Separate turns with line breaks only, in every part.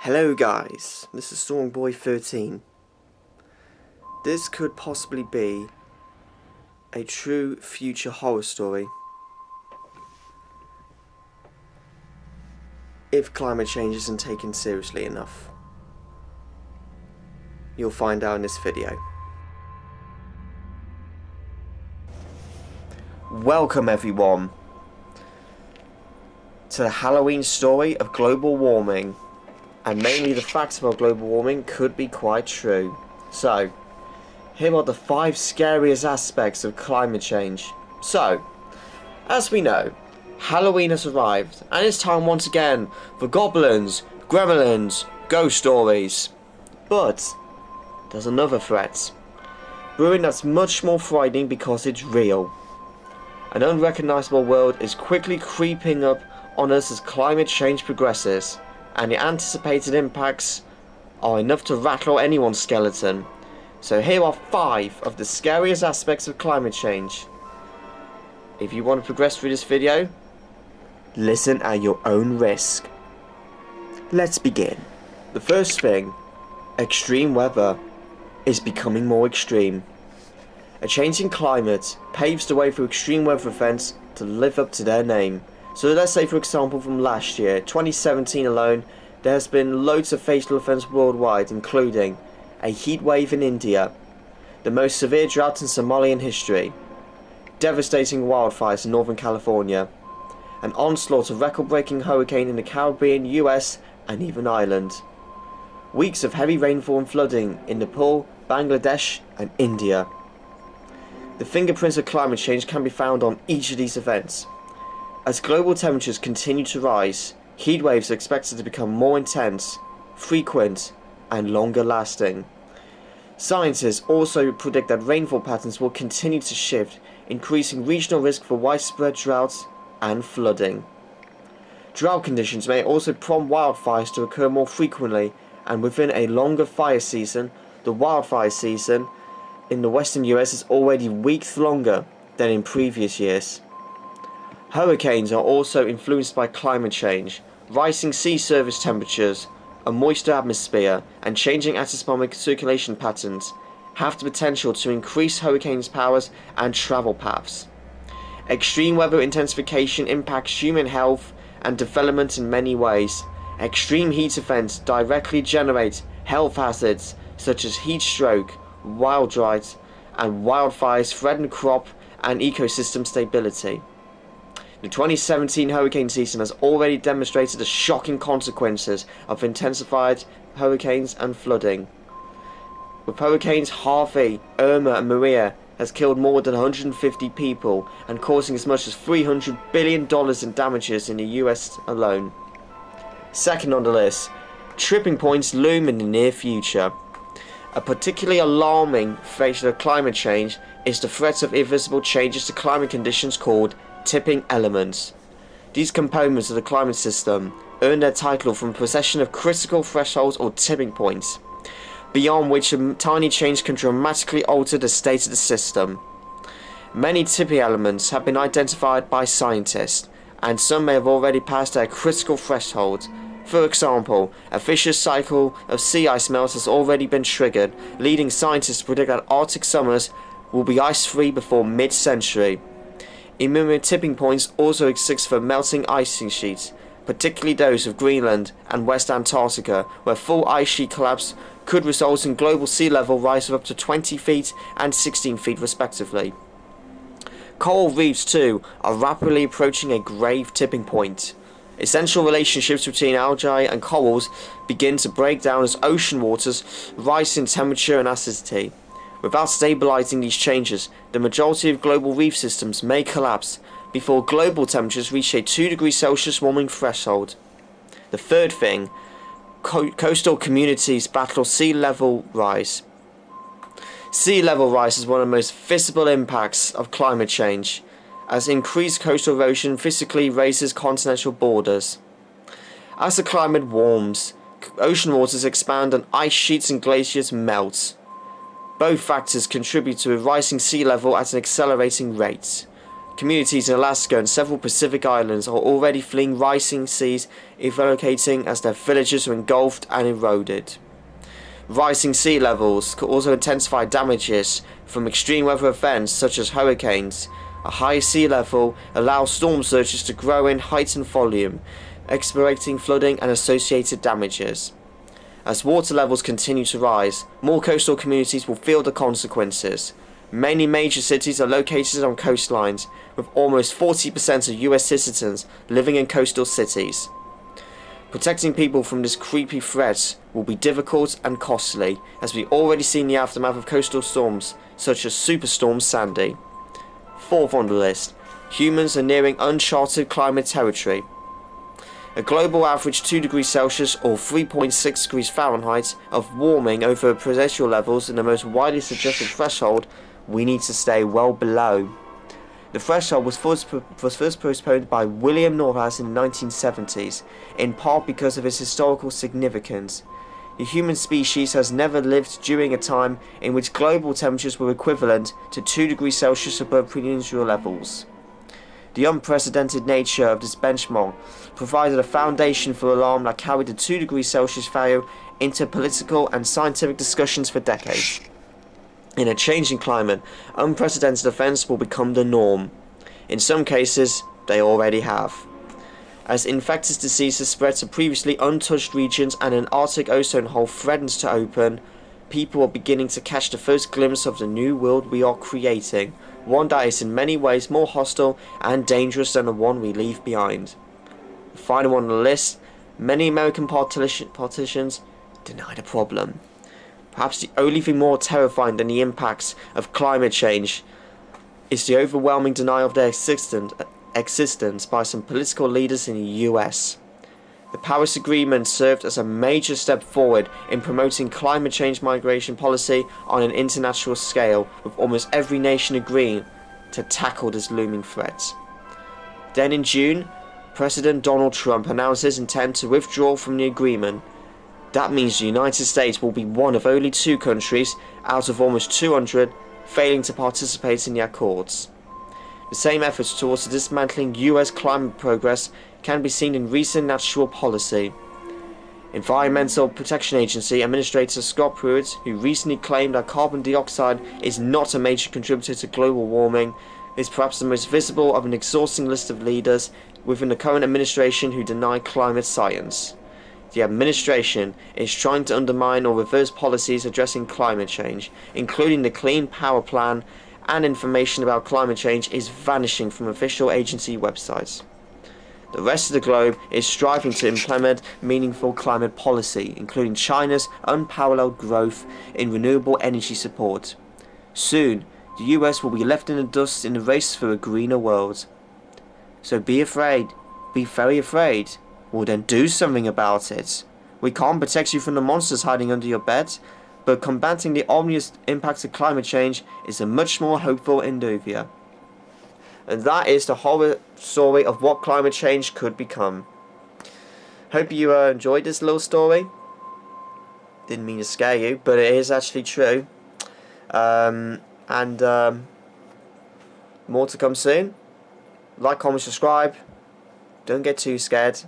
Hello guys, this is Stormboy13. This could possibly be a true future horror story if climate change isn't taken seriously enough. You'll find out in this video. Welcome everyone to the Halloween story of global warming. And mainly the facts about global warming could be quite true. So, here are the 5 scariest aspects of climate change. So, as we know, Halloween has arrived, and it's time once again for goblins, gremlins, ghost stories. But, there's another threat. Brewing that's much more frightening because it's real. An unrecognizable world is quickly creeping up on us as climate change progresses. And the anticipated impacts are enough to rattle anyone's skeleton. So here are 5 of the scariest aspects of climate change. If you want to progress through this video, listen at your own risk. Let's begin. The first thing, extreme weather is becoming more extreme. A changing climate paves the way for extreme weather events to live up to their name. So let's say for example from last year, 2017 alone, there has been loads of fatal events worldwide, including a heat wave in India, the most severe drought in Somalian history, devastating wildfires in Northern California, an onslaught of record-breaking hurricane in the Caribbean, US and even Ireland, weeks of heavy rainfall and flooding in Nepal, Bangladesh and India. The fingerprints of climate change can be found on each of these events. As global temperatures continue to rise, heat waves are expected to become more intense, frequent, and longer lasting. Scientists also predict that rainfall patterns will continue to shift, increasing regional risk for widespread droughts and flooding. Drought conditions may also prompt wildfires to occur more frequently, and within a longer fire season, the wildfire season in the western US is already weeks longer than in previous years. Hurricanes are also influenced by climate change. Rising sea surface temperatures, a moister atmosphere, and changing atmospheric circulation patterns have the potential to increase hurricanes' powers and travel paths. Extreme weather intensification impacts human health and development in many ways. Extreme heat events directly generate health hazards such as heat stroke, wild drought, and wildfires threaten crop and ecosystem stability. The 2017 hurricane season has already demonstrated the shocking consequences of intensified hurricanes and flooding. With hurricanes Harvey, Irma and Maria has killed more than 150 people and causing as much as $300 billion in damages in the US alone. Second on the list, tripping points loom in the near future. A particularly alarming phase of climate change is the threat of irreversible changes to climate conditions called tipping elements. These components of the climate system earn their title from possession of critical thresholds or tipping points, beyond which a tiny change can dramatically alter the state of the system. Many tipping elements have been identified by scientists, and some may have already passed their critical threshold. For example, a vicious cycle of sea ice melt has already been triggered, leading scientists to predict that Arctic summers will be ice-free before mid-century. Immediate tipping points also exist for melting icing sheets, particularly those of Greenland and West Antarctica, where full ice sheet collapse could result in global sea level rise of up to 20 feet and 16 feet respectively. Coral reefs too are rapidly approaching a grave tipping point. Essential relationships between algae and corals begin to break down as ocean waters rise in temperature and acidity. Without stabilizing these changes, the majority of global reef systems may collapse before global temperatures reach a 2 degrees Celsius warming threshold. The third thing, coastal communities battle sea level rise. Sea level rise is one of the most visible impacts of climate change, as increased coastal erosion physically raises continental borders. As the climate warms, ocean waters expand and ice sheets and glaciers melt. Both factors contribute to a rising sea level at an accelerating rate. Communities in Alaska and several Pacific islands are already fleeing rising seas, relocating as their villages are engulfed and eroded. Rising sea levels could also intensify damages from extreme weather events such as hurricanes. A high sea level allows storm surges to grow in height and volume, exacerbating flooding and associated damages. As water levels continue to rise, more coastal communities will feel the consequences. Many major cities are located on coastlines, with almost 40% of US citizens living in coastal cities. Protecting people from this creepy threat will be difficult and costly, as we already seen the aftermath of coastal storms such as Superstorm Sandy. Fourth on the list, humans are nearing uncharted climate territory. A global average 2 degrees Celsius or 3.6 degrees Fahrenheit of warming over predictable levels in the most widely suggested threshold we need to stay well below. The threshold was first postponed by William Norris in the 1970s, in part because of its historical significance. The human species has never lived during a time in which global temperatures were equivalent to 2 degrees Celsius above pre-industrial levels. The unprecedented nature of this benchmark provided a foundation for alarm that carried the 2 degrees Celsius value into political and scientific discussions for decades. In a changing climate, unprecedented events will become the norm. In some cases, they already have. As infectious diseases spread to previously untouched regions and an Arctic ozone hole threatens to open, people are beginning to catch the first glimpse of the new world we are creating, one that is in many ways more hostile and dangerous than the one we leave behind. The final one on the list, many American politicians deny the problem. Perhaps the only thing more terrifying than the impacts of climate change is the overwhelming denial of their existence by some political leaders in the US. The Paris Agreement served as a major step forward in promoting climate change migration policy on an international scale, with almost every nation agreeing to tackle this looming threat. Then in June, President Donald Trump announced his intent to withdraw from the agreement. That means the United States will be one of only 2 countries out of almost 200 failing to participate in the accords. The same efforts towards dismantling US climate progress can be seen in recent natural policy. Environmental Protection Agency Administrator Scott Pruitt, who recently claimed that carbon dioxide is not a major contributor to global warming, is perhaps the most visible of an exhausting list of leaders within the current administration who deny climate science. The administration is trying to undermine or reverse policies addressing climate change, including the Clean Power Plan, and information about climate change is vanishing from official agency websites. The rest of the globe is striving to implement meaningful climate policy, including China's unparalleled growth in renewable energy support. Soon, the US will be left in the dust in the race for a greener world. So be afraid, be very afraid. Well then do something about it. We can't protect you from the monsters hiding under your bed, but combating the obvious impacts of climate change is a much more hopeful endeavour. And that is the horror story of what climate change could become. Hope you enjoyed this little story. Didn't mean to scare you, but it is actually true. And more to come soon. Like, comment, subscribe. Don't get too scared.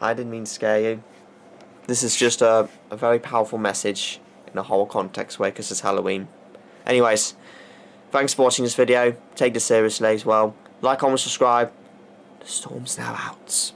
I didn't mean to scare you. This is just a very powerful message in a whole context way, because it's Halloween. Anyways, thanks for watching this video. Take this seriously as well. Like, comment, subscribe. The storm's now out.